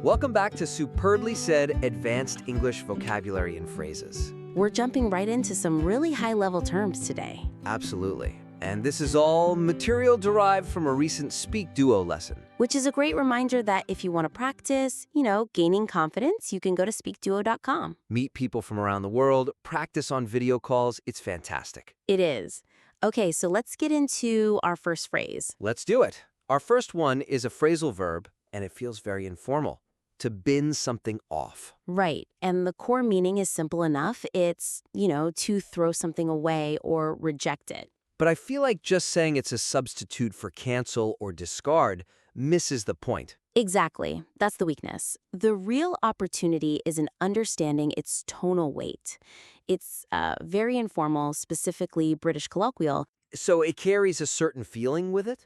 Welcome back to Superbly Said Advanced English Vocabulary and Phrases. We're jumping right into some really high-level terms today. Absolutely. And this is all material derived from a recent SpeakDuo lesson. Which is a great reminder that if you want to practice, gaining confidence, you can go to SpeakDuo.com. Meet people from around the world, practice on video calls. It's fantastic. It is. Okay, so let's get into our first phrase. Let's do it. Our first one is a phrasal verb, and it feels very informal. To bin something off. Right, and the core meaning is simple enough. It's, to throw something away or reject it. But I feel like just saying it's a substitute for cancel or discard misses the point. Exactly. That's the weakness. The real opportunity is in understanding its tonal weight. It's very informal, specifically British colloquial. So it carries a certain feeling with it?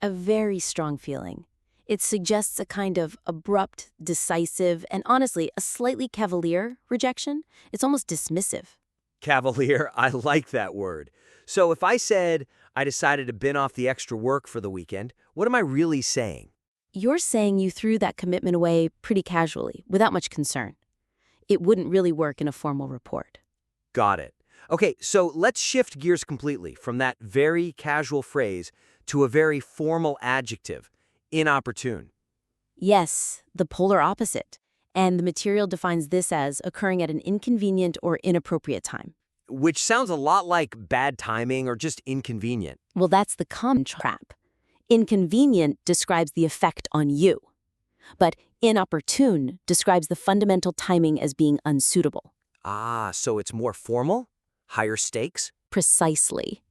A very strong feeling. It suggests a kind of abrupt, decisive, and honestly, a slightly cavalier rejection. It's almost dismissive. Cavalier, I like that word. So if I said I decided to bin off the extra work for the weekend, what am I really saying? You're saying you threw that commitment away pretty casually, without much concern. It wouldn't really work in a formal report. Got it. Okay, so let's shift gears completely from that very casual phrase to a very formal adjective, inopportune. Yes, the polar opposite. And the material defines this as occurring at an inconvenient or inappropriate time. Which sounds a lot like bad timing or just inconvenient. Well, that's the common trap. Inconvenient describes the effect on you. But inopportune describes the fundamental timing as being unsuitable. Ah, so it's more formal? Higher stakes? Precisely.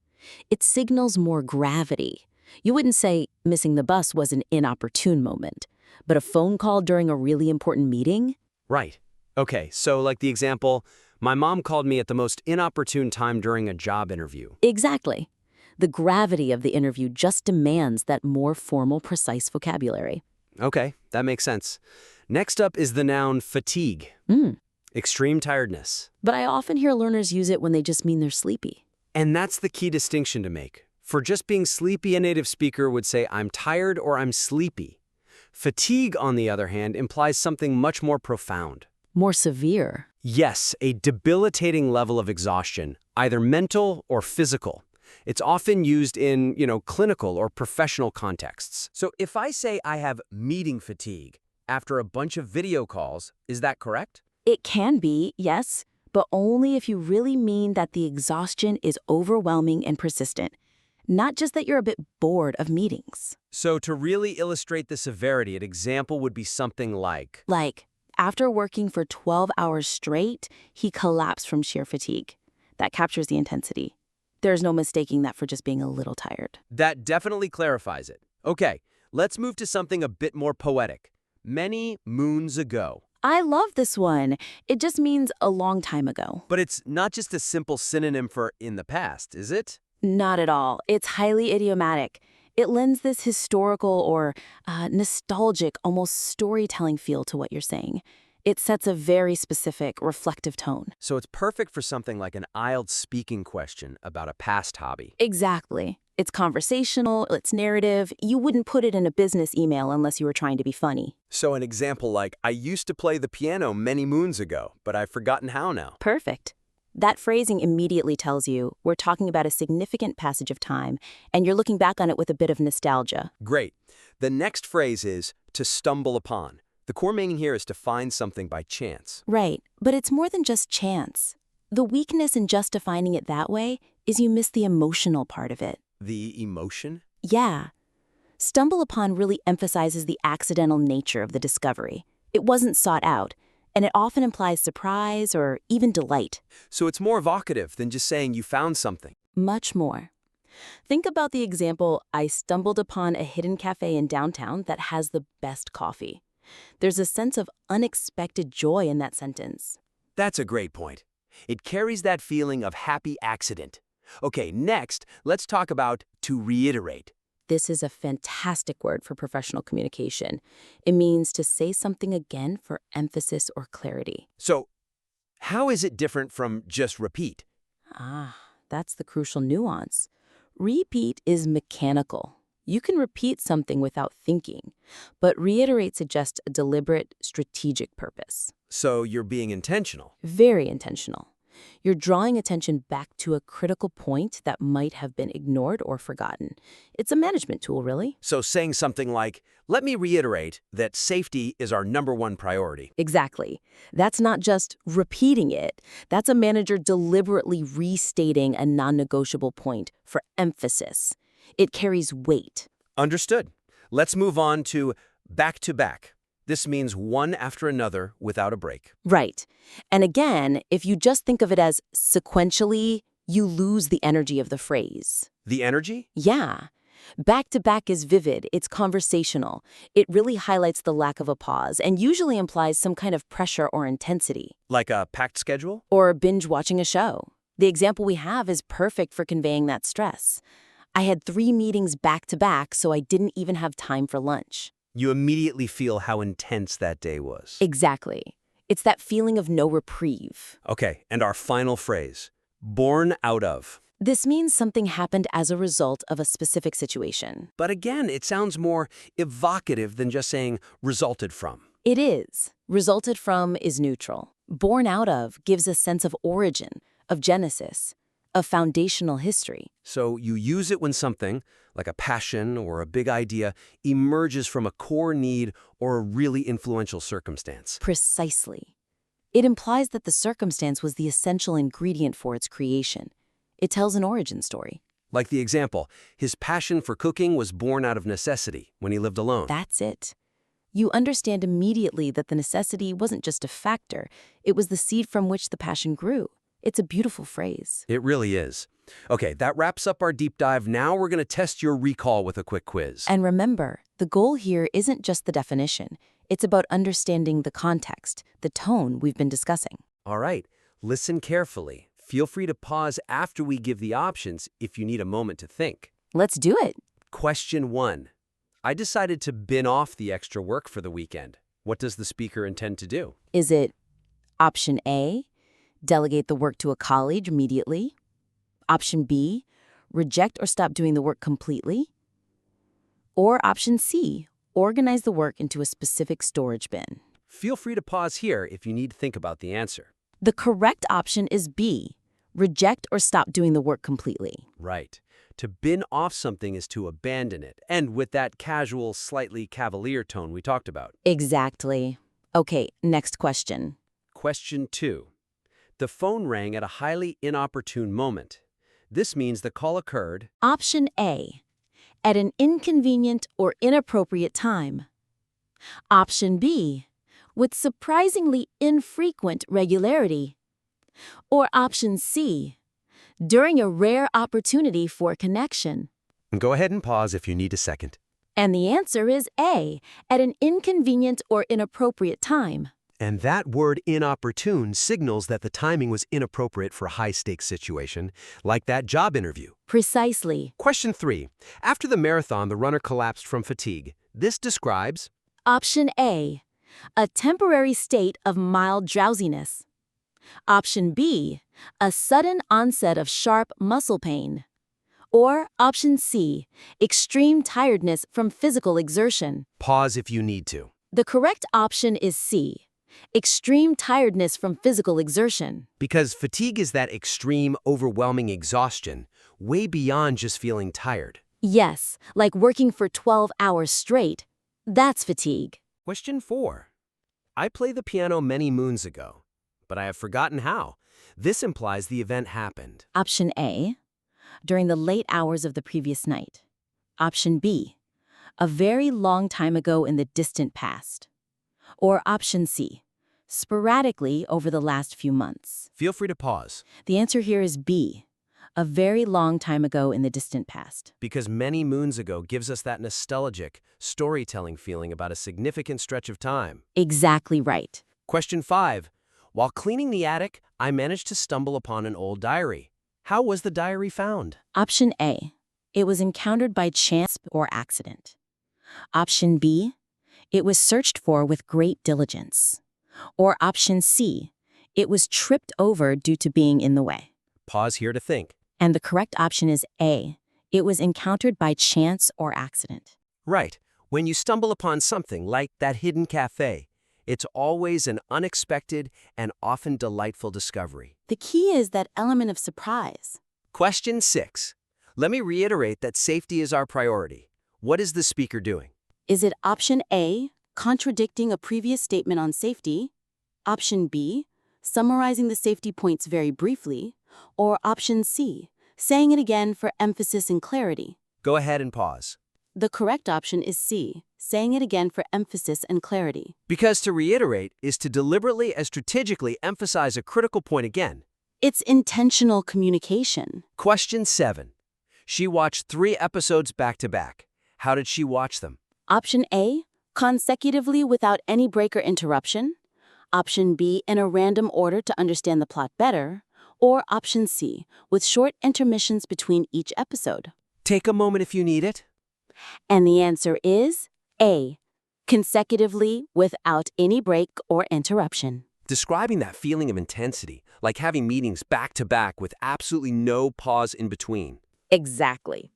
It signals more gravity. You wouldn't say missing the bus was an inopportune moment, but a phone call during a really important meeting? Right. Okay, so like the example, my mom called me at the most inopportune time during a job interview. Exactly. The gravity of the interview just demands that more formal, precise vocabulary. Okay, that makes sense. Next up is the noun fatigue. Extreme tiredness. But I often hear learners use it when they just mean they're sleepy. And that's the key distinction to make. For just being sleepy, a native speaker would say, I'm tired or I'm sleepy. Fatigue, on the other hand, implies something much more profound. More severe. Yes, a debilitating level of exhaustion, either mental or physical. It's often used in, clinical or professional contexts. So if I say I have meeting fatigue after a bunch of video calls, is that correct? It can be, yes, but only if you really mean that the exhaustion is overwhelming and persistent. Not just that you're a bit bored of meetings. So to really illustrate the severity, an example would be something like... After working for 12 hours straight, he collapsed from sheer fatigue. That captures the intensity. There's no mistaking that for just being a little tired. That definitely clarifies it. Okay, let's move to something a bit more poetic. Many moons ago. I love this one. It just means a long time ago. But it's not just a simple synonym for in the past, is it? Not at all. It's highly idiomatic. It lends this historical or nostalgic, almost storytelling feel to what you're saying. It sets a very specific, reflective tone. So it's perfect for something like an IELTS speaking question about a past hobby. Exactly. It's conversational, it's narrative. You wouldn't put it in a business email unless you were trying to be funny. So an example like, I used to play the piano many moons ago, but I've forgotten how now. Perfect. That phrasing immediately tells you we're talking about a significant passage of time, and you're looking back on it with a bit of nostalgia. Great. The next phrase is to stumble upon. The core meaning here is to find something by chance. Right, but it's more than just chance. The weakness in just defining it that way is you miss the emotional part of it. The emotion? Yeah. Stumble upon really emphasizes the accidental nature of the discovery. It wasn't sought out, and it often implies surprise or even delight. So it's more evocative than just saying you found something. Much more. Think about the example, I stumbled upon a hidden cafe in downtown that has the best coffee. There's a sense of unexpected joy in that sentence. That's a great point. It carries that feeling of happy accident. Okay, next, let's talk about to reiterate. This is a fantastic word for professional communication. It means to say something again for emphasis or clarity. So, how is it different from just repeat? That's the crucial nuance. Repeat is mechanical. You can repeat something without thinking, but reiterate suggests a deliberate, strategic purpose. So you're being intentional. Very intentional. You're drawing attention back to a critical point that might have been ignored or forgotten. It's a management tool, really. So saying something like, let me reiterate that safety is our #1 priority. Exactly. That's not just repeating it. That's a manager deliberately restating a non-negotiable point for emphasis. It carries weight. Understood. Let's move on to back-to-back. This means one after another without a break. Right. And again, if you just think of it as sequentially, you lose the energy of the phrase. The energy? Yeah. Back-to-back is vivid, it's conversational. It really highlights the lack of a pause and usually implies some kind of pressure or intensity. Like a packed schedule? Or binge watching a show. The example we have is perfect for conveying that stress. I had 3 meetings back-to-back, so I didn't even have time for lunch. You immediately feel how intense that day was. Exactly. It's that feeling of no reprieve. Okay, and our final phrase, born out of. This means something happened as a result of a specific situation. But again, it sounds more evocative than just saying resulted from. It is. Resulted from is neutral. Born out of gives a sense of origin, of genesis, of foundational history. So you use it when something, like a passion or a big idea, emerges from a core need or a really influential circumstance. Precisely. It implies that the circumstance was the essential ingredient for its creation. It tells an origin story. Like the example, his passion for cooking was born out of necessity when he lived alone. That's it. You understand immediately that the necessity wasn't just a factor, it was the seed from which the passion grew. It's a beautiful phrase. It really is. Okay, that wraps up our deep dive. Now we're going to test your recall with a quick quiz. And remember, the goal here isn't just the definition. It's about understanding the context, the tone we've been discussing. All right, listen carefully. Feel free to pause after we give the options if you need a moment to think. Let's do it. Question 1. I decided to bin off the extra work for the weekend. What does the speaker intend to do? Is it option A, delegate the work to a colleague immediately? Option B, reject or stop doing the work completely? Or option C, organize the work into a specific storage bin? Feel free to pause here if you need to think about the answer. The correct option is B, reject or stop doing the work completely. Right. To bin off something is to abandon it, and with that casual, slightly cavalier tone we talked about. Exactly. Okay, next question. Question 2. The phone rang at a highly inopportune moment. This means the call occurred. Option A, at an inconvenient or inappropriate time. Option B, with surprisingly infrequent regularity. Or option C, during a rare opportunity for connection. Go ahead and pause if you need a second. And the answer is A, at an inconvenient or inappropriate time. And that word inopportune signals that the timing was inappropriate for a high-stakes situation, like that job interview. Precisely. Question 3. After the marathon, the runner collapsed from fatigue. This describes. Option A, a temporary state of mild drowsiness. Option B, a sudden onset of sharp muscle pain. Or option C, extreme tiredness from physical exertion. Pause if you need to. The correct option is C, extreme tiredness from physical exertion. Because fatigue is that extreme, overwhelming exhaustion, way beyond just feeling tired. Yes, like working for 12 hours straight. That's fatigue. Question 4. I played the piano many moons ago, but I have forgotten how. This implies the event happened. Option A, during the late hours of the previous night. Option B, a very long time ago in the distant past. Or option C, sporadically over the last few months. Feel free to pause. The answer here is B, a very long time ago in the distant past. Because many moons ago gives us that nostalgic, storytelling feeling about a significant stretch of time. Exactly right. Question 5. While cleaning the attic, I managed to stumble upon an old diary. How was the diary found? Option A, it was encountered by chance or accident. Option B, it was searched for with great diligence. Or option C, it was tripped over due to being in the way. Pause here to think. And the correct option is A, It was encountered by chance or accident. Right. When you stumble upon something like that hidden cafe, it's always an unexpected and often delightful discovery. The key is that element of surprise. Question 6. Let me reiterate that safety is our priority. What is the speaker doing? Is it option A, contradicting a previous statement on safety? Option B, summarizing the safety points very briefly? Or option C, saying it again for emphasis and clarity? Go ahead and pause. The correct option is C, saying it again for emphasis and clarity. Because to reiterate is to deliberately and strategically emphasize a critical point again. It's intentional communication. Question 7. She watched 3 episodes back to back. How did she watch them? Option A, consecutively without any break or interruption. Option B, in a random order to understand the plot better. Or option C, with short intermissions between each episode. Take a moment if you need it. And the answer is A, consecutively without any break or interruption. Describing that feeling of intensity, like having meetings back to back with absolutely no pause in between. Exactly.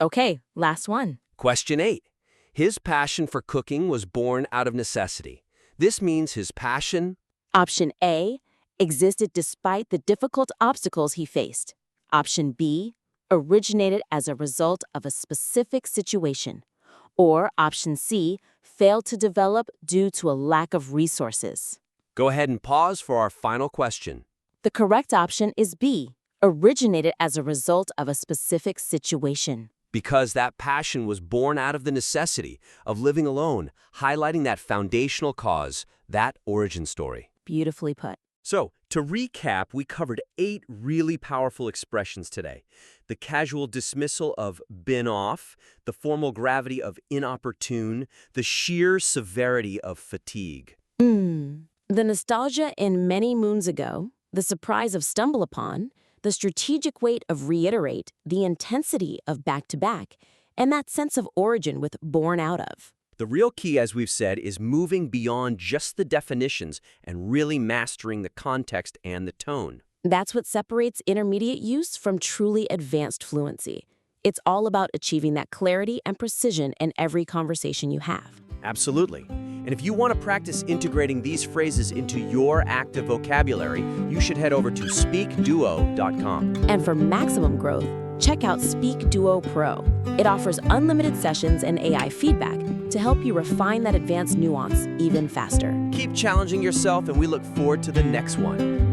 Okay, last one. Question 8. His passion for cooking was born out of necessity. This means his passion. Option A, existed despite the difficult obstacles he faced. Option B, originated as a result of a specific situation. Or option C, failed to develop due to a lack of resources. Go ahead and pause for our final question. The correct option is B, originated as a result of a specific situation. Because that passion was born out of the necessity of living alone, highlighting that foundational cause, that origin story. Beautifully put. So, to recap, we covered 8 really powerful expressions today. The casual dismissal of been off, the formal gravity of inopportune, the sheer severity of fatigue. The nostalgia in many moons ago, the surprise of stumble upon, the strategic weight of reiterate, the intensity of back-to-back, and that sense of origin with born out of. The real key, as we've said, is moving beyond just the definitions and really mastering the context and the tone. That's what separates intermediate use from truly advanced fluency. It's all about achieving that clarity and precision in every conversation you have. Absolutely. And if you want to practice integrating these phrases into your active vocabulary, you should head over to SpeakDuo.com. And for maximum growth, check out SpeakDuo Pro. It offers unlimited sessions and AI feedback to help you refine that advanced nuance even faster. Keep challenging yourself, and we look forward to the next one.